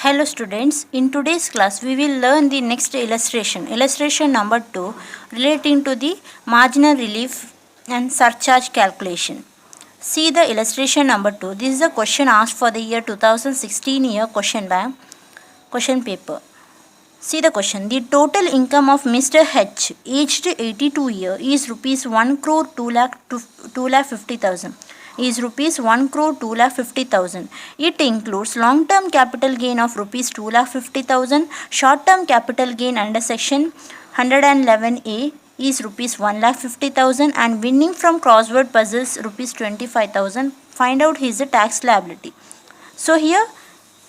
Hello students, in today's class we will learn the next illustration number 2 relating to the marginal relief and surcharge calculation. See the illustration number 2. This is a question asked for the year 2016 year question paper. See the question. The total income of Mr. H aged 82 year is rupees 1 crore 2 lakh 50,000 is rupees 1 crore 2 lakh 50,000. It includes long term capital gain of rupees 2 lakh 50,000. Short term capital gain under section 111A is rupees 1 lakh 50,000 and winning from crossword puzzles rupees 25,000. Find out his tax liability. So here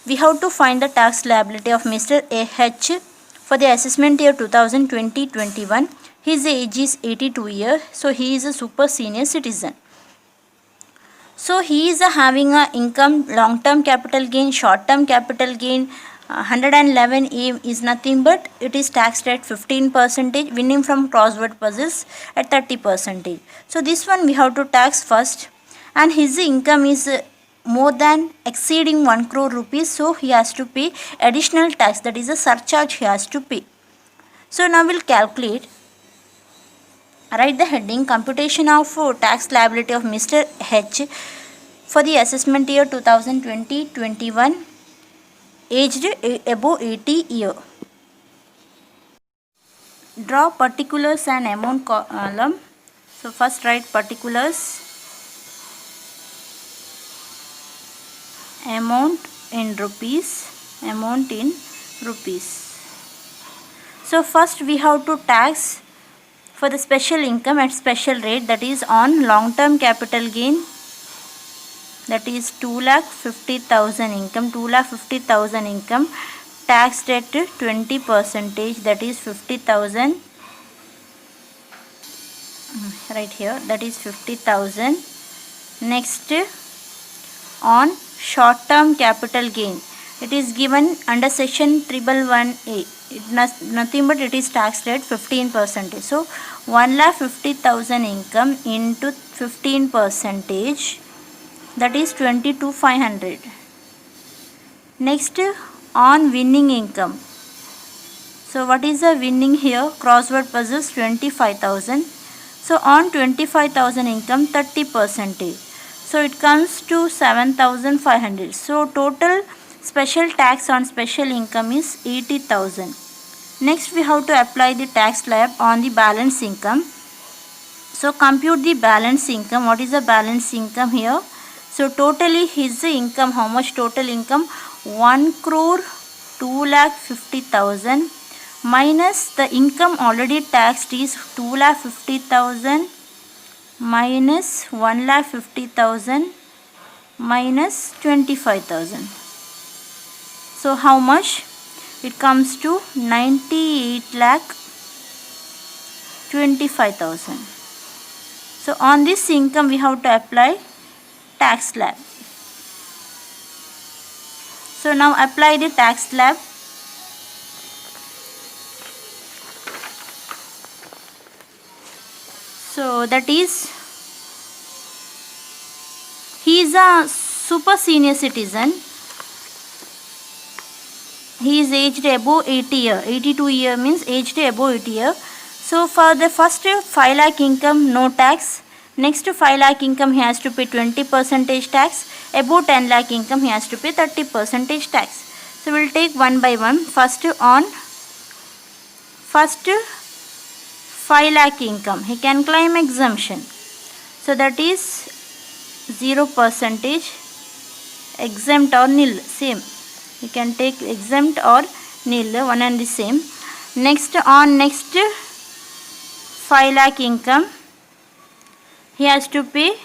we have to find the tax liability of Mr. H for the assessment year 2020-21. His age is 82 years, so he is a super senior citizen. So he is having a income, long term capital gain, short term capital gain. 111A is nothing but it is taxed at 15%, winning from crossword puzzles at 30%. So this one we have to tax first, and his income is more than exceeding 1 crore rupees, so he has to pay additional tax, that is a surcharge he has to pay. So now we'll calculate. Write the heading computation of tax liability of Mr. H for the assessment year 2020-21, aged above 80 year. Draw particulars and amount column. So first write particulars, amount in rupees. So first we have to tax for the special income at special rate, that is on long term capital gain, that is 2,50,000 income taxed at 20%, that is 50,000, right here, that is 50,000. Next, on short term capital gain, it is given under section 111A. Nothing but it is taxed at 15%. So 1,50,000 income into 15%, that is 22,500. Next, on winning income. So what is the winning here? Crossword puzzles 25,000. So on 25,000 income 30%. So it comes to 7,500. So total special tax on special income is 80,000. Next we have to apply the tax slab on the balance income. So compute the balance income. What is the balance income here? So totally his income, how much total income? 1 crore 2 lakh 50,000 minus the income already taxed is 2 lakh 50,000 minus 1 lakh 50,000 minus 25,000. So how much? It comes to 98 lakh 25,000. So on this income we have to apply tax slab. So now apply the tax slab. So that is, he is a super senior citizen. He is aged above 80 year. 82 year means aged above 80 year. So for the first 5 lakh income, no tax. Next 5 lakh income he has to pay 20% tax. Above 10 lakh income he has to pay 30% tax. So we will take one by one. First 5 lakh income he can claim exemption. So that is 0%, exempt or nil, same. You can take exempt or nil, one and the same. Next, on next 5 lakh income he has to pay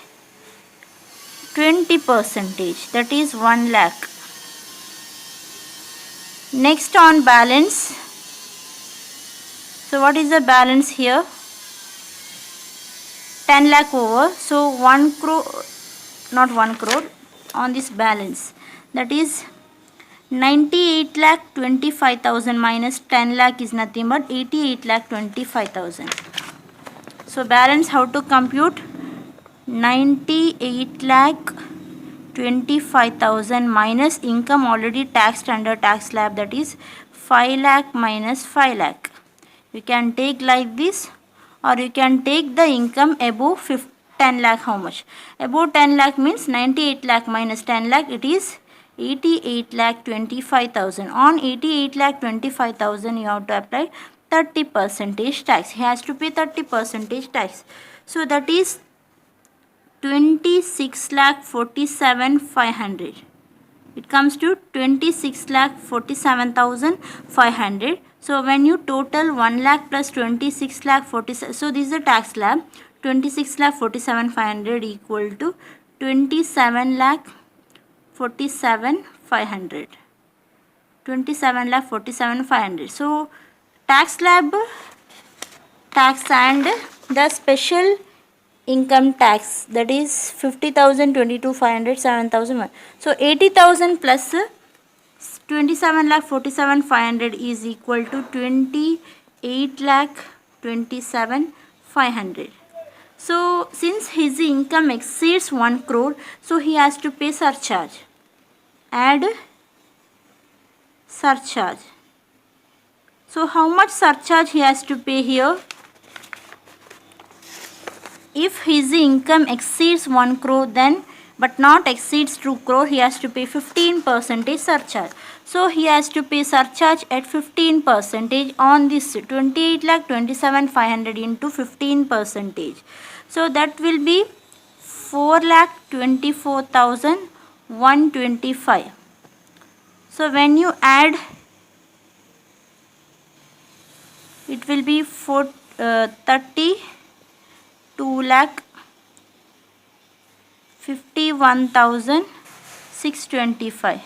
20%, that is 1 lakh. Next, on balance. So what is the balance here? 10 lakh over. So 1 crore, not 1 crore, on this balance, that is 98 lakh 25,000 minus 10 lakh is nothing but 88 lakh 25,000. So balance how to compute? 98 lakh 25,000 minus income already taxed under tax slab, that is 5 lakh minus 5 lakh. You can take like this, or you can take the income above 10 lakh. How much? Above 10 lakh means 98 lakh minus 10 lakh, it is 88 lakh 25,000. On 88 lakh 25,000 you have to apply 30% tax. He has to pay 30% tax. So that is 26 lakh 47,500. It comes to 26 lakh 47,500. So when you total 1 lakh plus 26 lakh 47, so this is the tax slab. 26 lakh 47,500 equal to 27 lakh 47,500. 27 lakh 47,500. So tax slab, tax and the special income tax, that is 50,000, 22,500, 7,000. So 80,000 plus 27 lakh 47,500 is equal to 28 lakh 27,500. So since his income exceeds 1 crore, so he has to pay surcharge. Add surcharge. So how much surcharge he has to pay here? If his income exceeds 1 crore, then but not exceeds 2 crore, he has to pay 15% surcharge. So he has to pay surcharge at 15% on this 28 lakh 27,500 into 15%. So that will be 4 lakh 24,125. So when you add, it will be 32 lakh 51,625.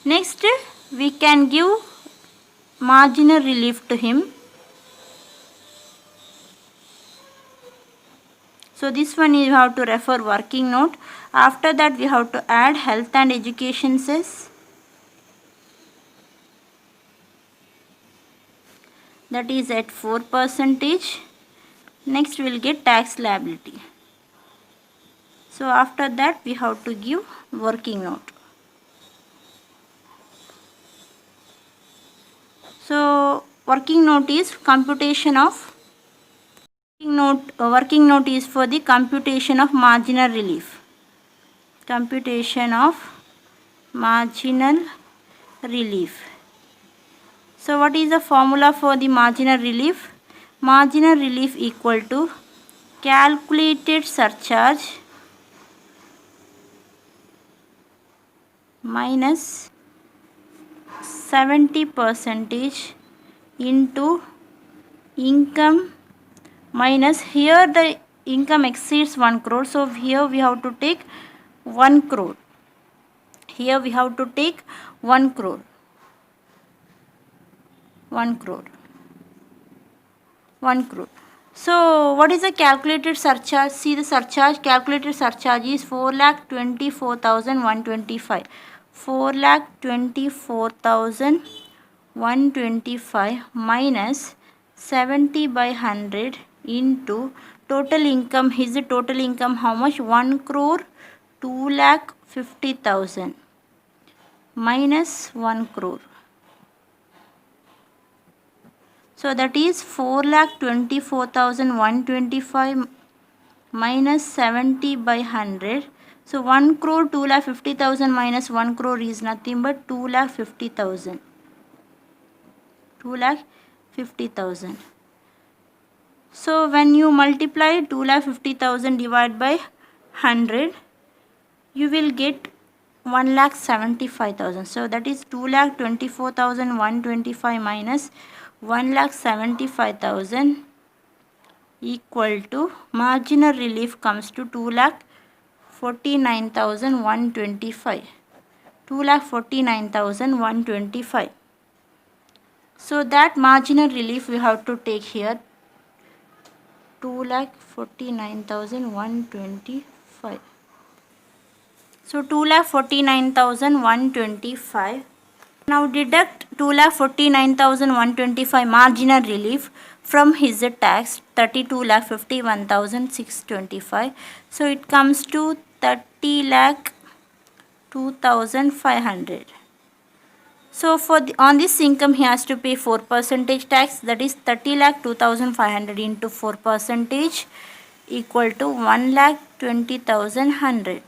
Next, we can give marginal relief to him. So this one you have to refer working note. After that we have to add health and education cess. That is at 4%. Next we will get tax liability. So after that we have to give working note. So working note is computation of working note is for the computation of marginal relief. Computation of marginal relief. So what is the formula for the marginal relief? Marginal relief equal to calculated surcharge minus 70% into income minus, here the income exceeds 1 crore, so here we have to take 1 crore. Here we have to take 1 crore. 1 crore. 1 crore. So what is the calculated surcharge? See the surcharge, calculated surcharge is 4,24,125. 4,24,125 minus 70 by 100 into total income. His total income how much? 1 crore 2,50,000 minus 1 crore. So that is 4,24,125 minus 70 by 100. So 1 crore 2,50,000 minus 1 crore is nothing but 2,50,000. 2,50,000. So when you multiply 2,50,000 divided by 100, you will get 1,75,000. So that is 2,24,125 minus 1,75,000 equal to marginal relief comes to 2,49,125. 2,49,125. So that marginal relief we have to take here, 2,49,125. So 2,49,125. Now deduct 2,49,125 marginal relief from his tax, 32,51,625. So it comes to 30,50,000. 2,500. So on this income he has to pay 4% tax, that is 30 lakh 2,500 into 4% equal to 1 lakh 20,100.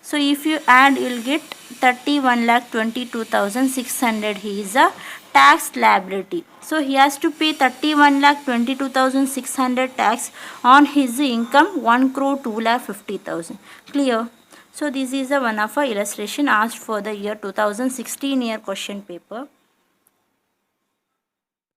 So if you add, you will get 31 lakh 22,600. He is a tax liability. So he has to pay 31 lakh 22,600 tax on his income 1 crore 2 lakh 50,000. Clear? So this is one of a illustration asked for the year 2016 year question paper.